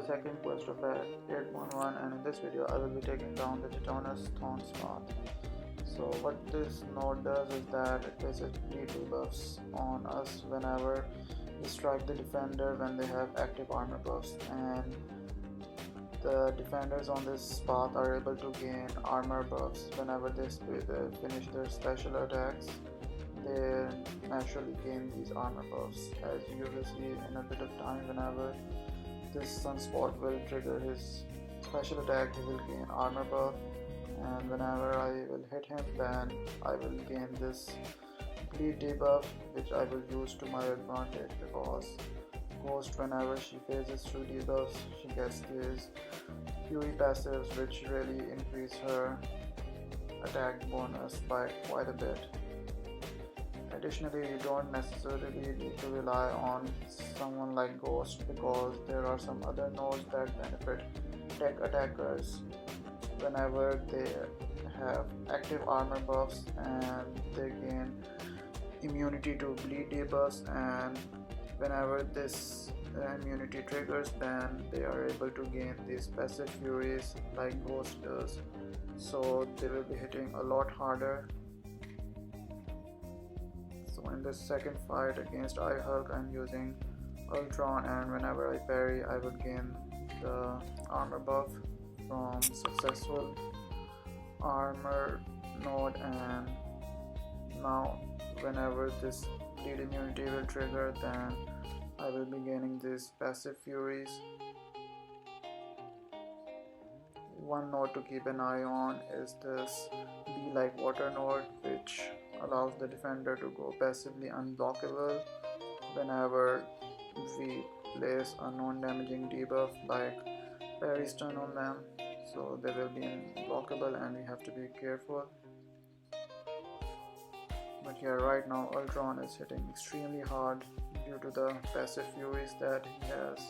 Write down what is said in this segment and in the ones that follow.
second quest of 811, and in this video I will be taking down the Chitinous Thorns path. So what this node does is that it basically debuffs on us whenever we strike the defender when they have active armor buffs, and the defenders on this path are able to gain armor buffs whenever they finish their special attacks. They naturally gain these armor buffs. As you will see in a bit of time, whenever this sunspot will trigger his special attack, he will gain armor buff, and whenever I will hit him, then I will gain this bleed debuff, which I will use to my advantage, because Ghost, whenever she phases through debuffs, she gets these fury passives which really increase her attack bonus by quite a bit. Additionally, you don't necessarily need to rely on someone like Ghost, because there are some other nodes that benefit tech attackers whenever they have active armor buffs, and they gain immunity to bleed debuffs, and whenever this immunity triggers, then they are able to gain these passive furies like Ghost does, so they will be hitting a lot harder. So in this second fight against iHulk, I'm using Ultron, and whenever I parry, I will gain the armor buff from successful armor node, and now whenever this bleed immunity will trigger, then I will be gaining these passive furies. One node to keep an eye on is this Be Like Water node, which allows the defender to go passively unblockable whenever we place a non-damaging debuff like parry stun on them, so they will be unblockable and we have to be careful. But yeah, right now Ultron is hitting extremely hard due to the passive furies that he has.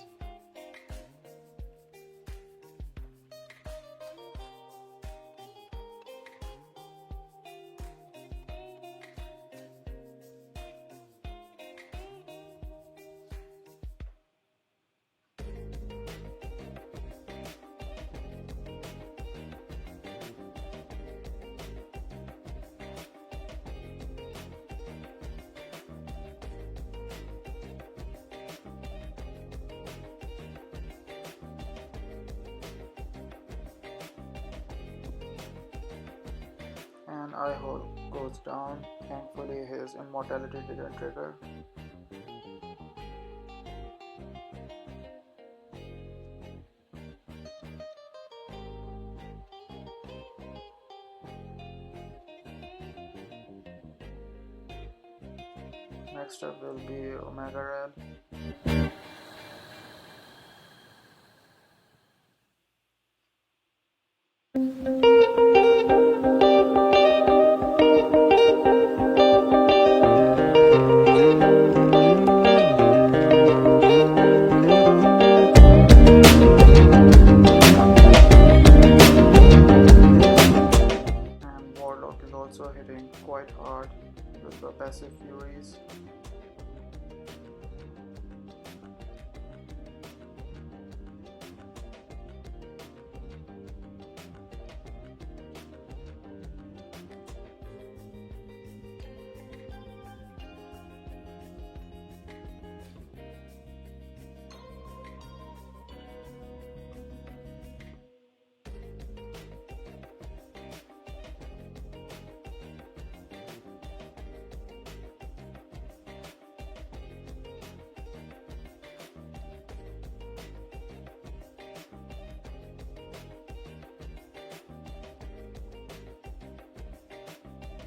And iHulk goes down. Thankfully his immortality didn't trigger. Next up will be Omega Red. Is also hitting quite hard with the passive furies.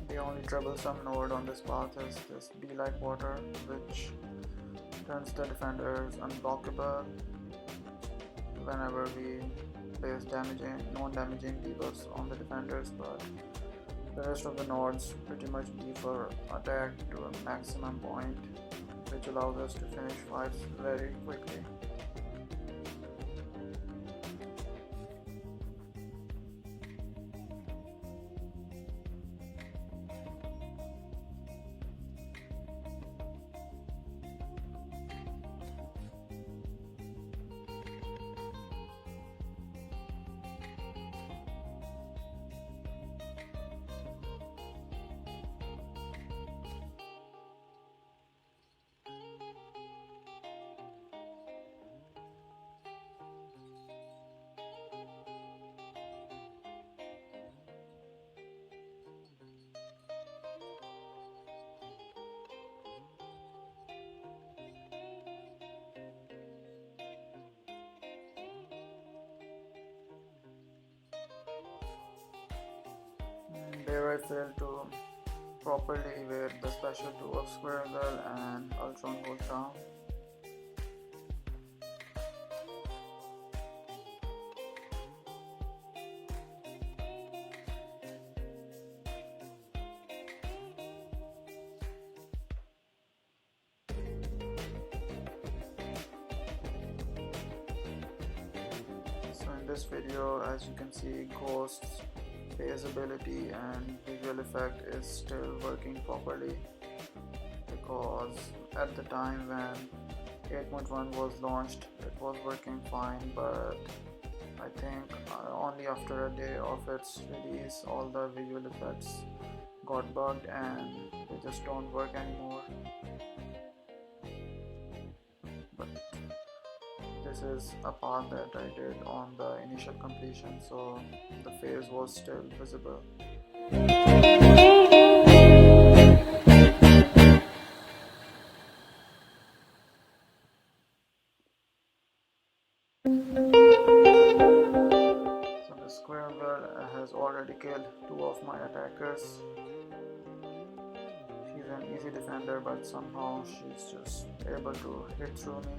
The only troublesome node on this path is this Be Like Water, which turns the defenders unblockable whenever we place non-damaging debuffs on the defenders, but the rest of the nodes pretty much beef our attack to a maximum point, which allows us to finish fights very quickly. failed to properly evade the special 2 of Squirrel Girl and Ultron goes down. So in this video, as you can see, Ghost's phase ability and visual effect is still working properly, because at the time when 8.1 was launched it was working fine, but I think only after a day of its release all the visual effects got bugged and they just don't work anymore. But this is a part that I did on the initial completion, so the phase was still visible. So the Squirrel Girl has already killed 2 of my attackers. She's an easy defender, but somehow she's just able to hit through me.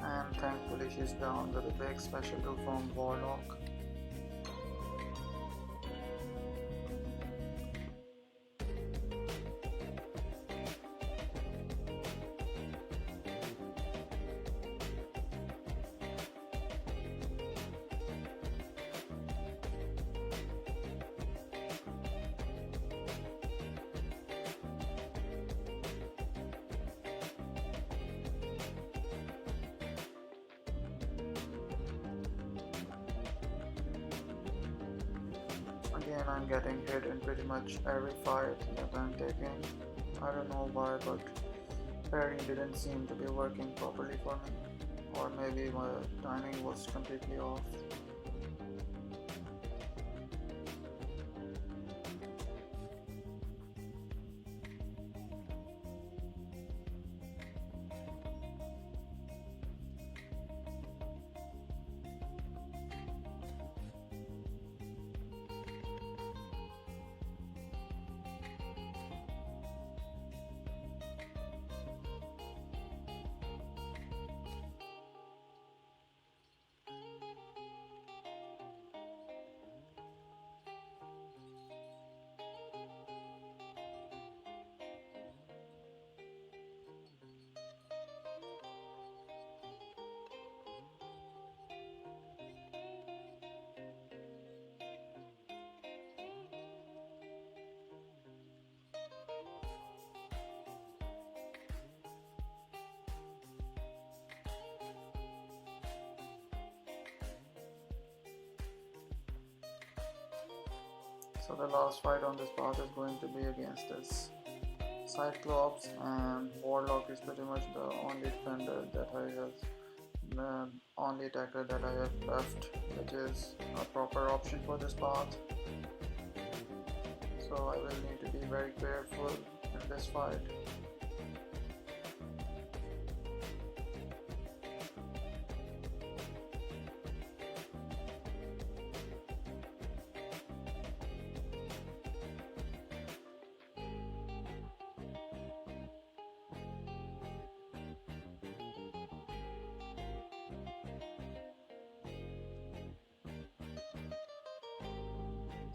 And thankfully she's down with a big special 2 from Warlock. Again, I'm getting hit in pretty much every fight that I'm taking. I don't know why, but parry didn't seem to be working properly for me, or maybe my timing was completely off. So the last fight on this path is going to be against this Cyclops, and Warlock is pretty much the only defender that I have, the only attacker that I have left, which is a proper option for this path. So I will need to be very careful in this fight.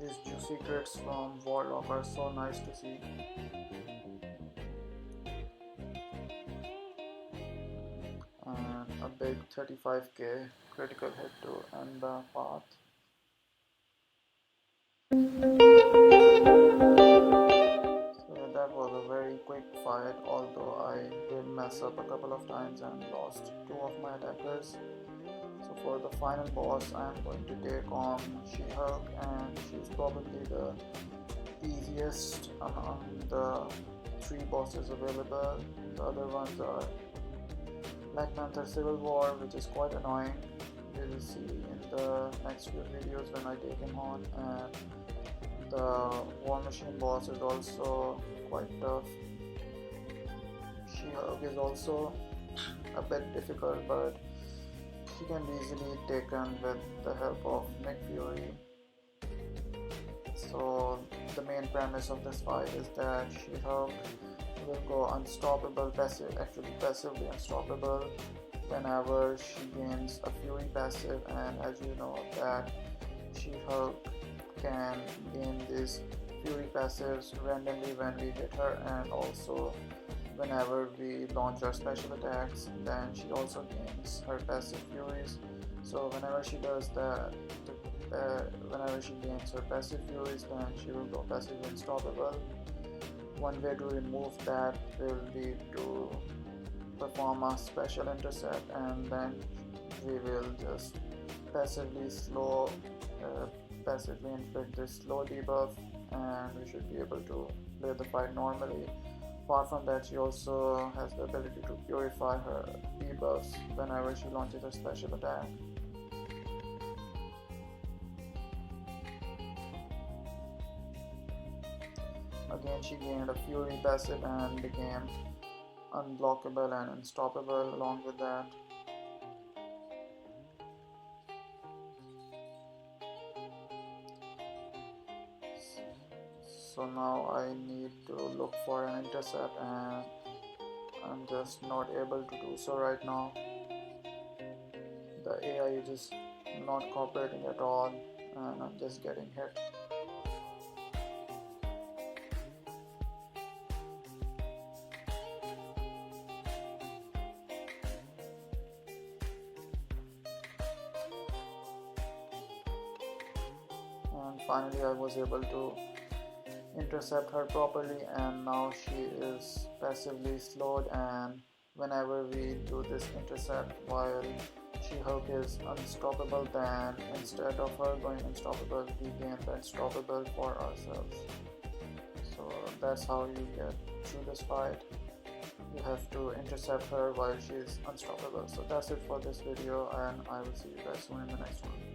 These juicy crits from Warlock are so nice to see. And a big 35k critical hit to end the path. So yeah, that was a very quick fight, although I did mess up a couple of times and lost 2 of my attackers. So for the final boss, I am going to take on She-Hulk, and she's probably the easiest among the 3 bosses available. The other ones are Black Panther Civil War, which is quite annoying. We will see in the next few videos when I take him on. And the War Machine boss is also quite tough. She-Hulk is also a bit difficult, but she can be easily taken with the help of Nick Fury. So the main premise of this fight is that She-Hulk will go unstoppable, actually passively unstoppable whenever she gains a Fury passive, and as you know that She-Hulk can gain these Fury passives randomly when we hit her, and also whenever we launch our special attacks, then she also gains her passive Furies. So whenever she does that, whenever she gains her passive Furies, then she will go passively unstoppable. One way to remove that will be to perform a special intercept, and then we will just passively inflict this slow debuff, and we should be able to play the fight normally. Apart from that, she also has the ability to purify her debuffs whenever she launches a special attack. Again, she gained a Fury passive and became unblockable and unstoppable along with that. So now I need to look for an intercept, and I'm just not able to do so right now. The AI is just not cooperating at all, and I'm just getting hit. And finally I was able to intercept her properly, and now she is passively slowed, and whenever we do this intercept while She-Hulk is unstoppable, then instead of her going unstoppable, we gain the unstoppable for ourselves. So that's how you get through this fight. You have to intercept her while she is unstoppable. So that's it for this video, and I will see you guys soon in the next one.